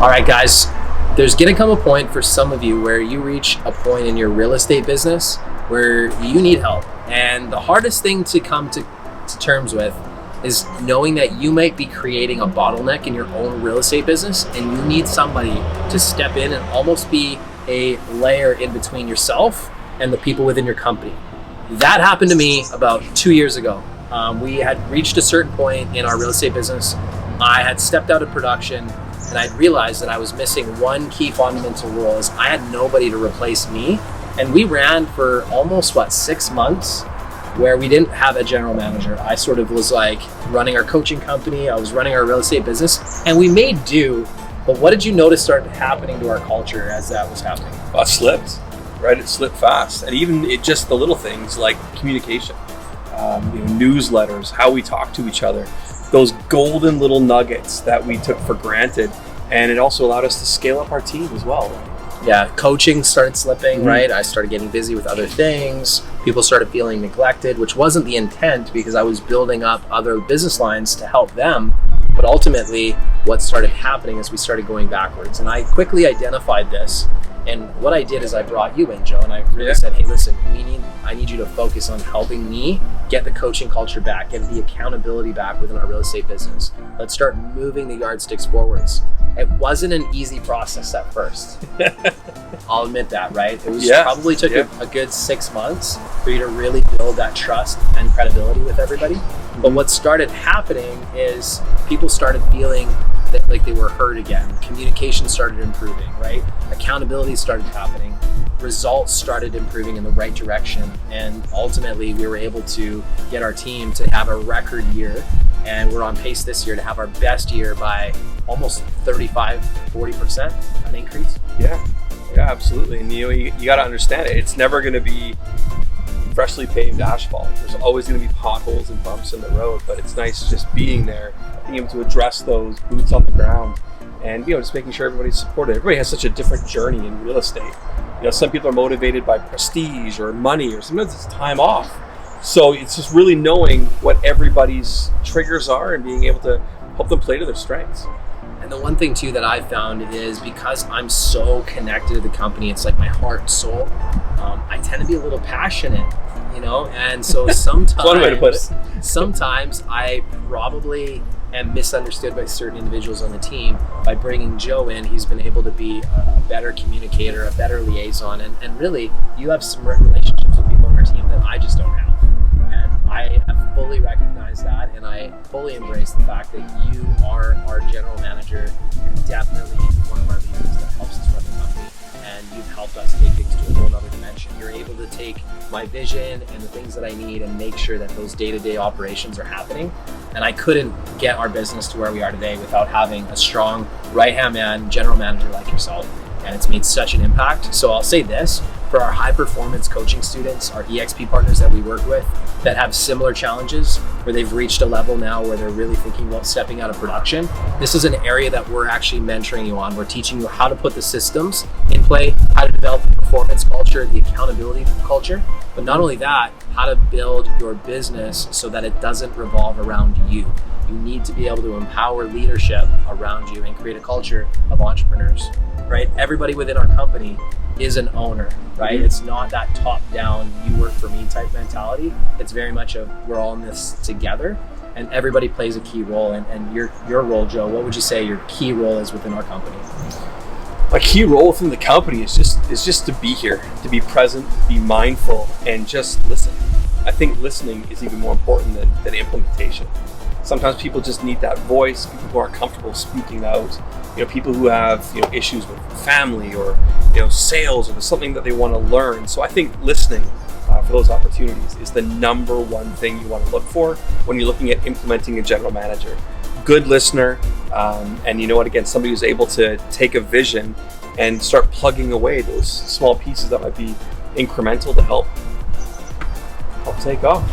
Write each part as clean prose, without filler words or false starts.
All right, guys, there's going to come a point for some of you where you reach a point in your real estate business where you need help. And the hardest thing to come to terms with is knowing that you might be creating a bottleneck in your own real estate business, and you need somebody to step in and almost be a layer in between yourself and the people within your company. That happened to me about 2 years ago. We had reached a certain point in our real estate business. I had stepped out of production, and I'd realized that I was missing one key fundamental rule, is I had nobody to replace me. And we ran for almost 6 months where we didn't have a general manager. I sort of was like running our coaching company, I was running our real estate business, and we made do. But what did you notice started happening to our culture as that was happening? Well, it slipped, right? It slipped fast. And even just the little things like communication, newsletters, how we talk to each other, those golden little nuggets that we took for granted. And it also allowed us to scale up our team as well, right? Yeah, coaching started slipping, right? I started getting busy with other things. People started feeling neglected, which wasn't the intent, because I was building up other business lines to help them. But ultimately, what started happening is we started going backwards. And I quickly identified this. And what I did is I brought you in, Joe, and I really said, hey, listen, I need you to focus on helping me get the coaching culture back, get the accountability back within our real estate business. Let's start moving the yardsticks forwards. It wasn't an easy process at first. I'll admit that, right? It was probably took a good 6 months for you to really build that trust and credibility with everybody. But what started happening is people started feeling that like they were heard again. Communication started improving, right? Accountability started happening. Results started improving in the right direction. And ultimately, we were able to get our team to have a record year. And we're on pace this year to have our best year by almost 35-40% an increase. Yeah, absolutely. And you got to understand it. It's never going to be freshly paved asphalt. There's always going to be potholes and bumps in the road, but it's nice just being there, being able to address those, boots on the ground, and just making sure everybody's supported. Everybody has such a different journey in real estate. Some people are motivated by prestige or money, or sometimes it's time off. So it's just really knowing what everybody's triggers are and being able to help them play to their strengths. And the one thing too that I've found is, because I'm so connected to the company, it's like my heart and soul. I tend to be a little passionate, and so sometimes, one way to put it. Sometimes I probably am misunderstood by certain individuals on the team. By bringing Joe in, he's been able to be a better communicator, a better liaison, and really, you have some relationships with people on our team that I just don't have. And I have fully recognized that, and I fully embrace the fact that you are our general manager. You're definitely one of our leaders that helps us run the company, and you've helped us take things to a whole other dimension. You're able to take my vision and the things that I need and make sure that those day-to-day operations are happening. And I couldn't get our business to where we are today without having a strong right-hand man, general manager like yourself. And it's made such an impact. So I'll say this, for our high performance coaching students, our EXP partners that we work with that have similar challenges, where they've reached a level now where they're really thinking about stepping out of production, this is an area that we're actually mentoring you on. We're teaching you how to put the systems in play, how to develop the performance culture, the accountability culture, but not only that, how to build your business so that it doesn't revolve around you. You need to be able to empower leadership around you and create a culture of entrepreneurs, right? Everybody within our company is an owner, right? It's not that top-down, you work for me type mentality. It's very much a, we're all in this together, and everybody plays a key role. And your role, Joe, what would you say your key role is within our company? My key role within the company is just to be here, to be present, be mindful, and just listen. I think listening is even more important than implementation. Sometimes people just need that voice, people who aren't comfortable speaking out, people who have issues with family or sales, or something that they want to learn. So I think listening for those opportunities is the number one thing you want to look for when you're looking at implementing a general manager. Good listener, and again, somebody who's able to take a vision and start plugging away those small pieces that might be incremental to help take off.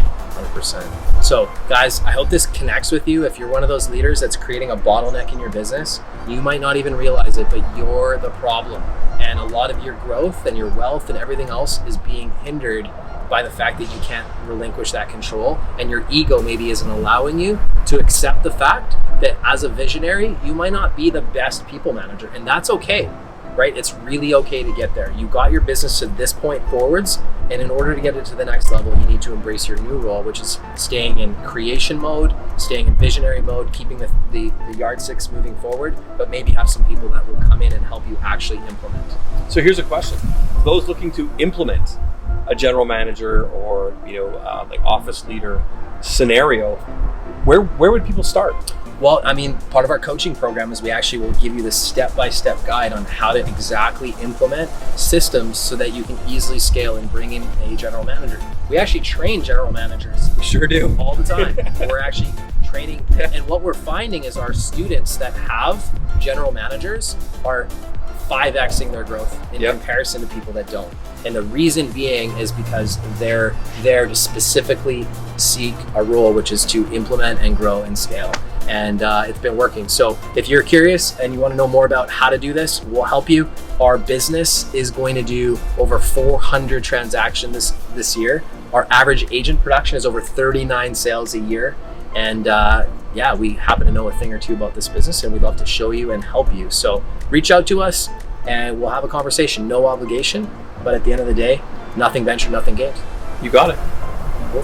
100%. So guys, I hope this connects with you. If you're one of those leaders that's creating a bottleneck in your business, you might not even realize it, but you're the problem. And a lot of your growth and your wealth and everything else is being hindered by the fact that you can't relinquish that control, and your ego maybe isn't allowing you to accept the fact that as a visionary, you might not be the best people manager, and that's okay, right? It's really okay to get there. You got your business to this point forwards, and in order to get it to the next level, you need to embrace your new role, which is staying in creation mode, staying in visionary mode, keeping the yardsticks moving forward, but maybe have some people that will come in and help you actually implement. So here's a question: for those looking to implement a general manager or like office leader scenario, where would people start? Well, I mean, part of our coaching program is we actually will give you the step-by-step guide on how to exactly implement systems so that you can easily scale and bring in a general manager. We actually train general managers. We sure do. All the time. We're actually training, and what we're finding is our students that have general managers are 5xing their growth in comparison to people that don't. And the reason being is because they're there to specifically seek a role, which is to implement and grow and scale. And it's been working. So if you're curious and you want to know more about how to do this, we'll help you. Our business is going to do over 400 transactions this year. Our average agent production is over 39 sales a year. And we happen to know a thing or two about this business, and we'd love to show you and help you. So reach out to us and we'll have a conversation. No obligation, but at the end of the day, nothing ventured, nothing gained. You got it. Cool.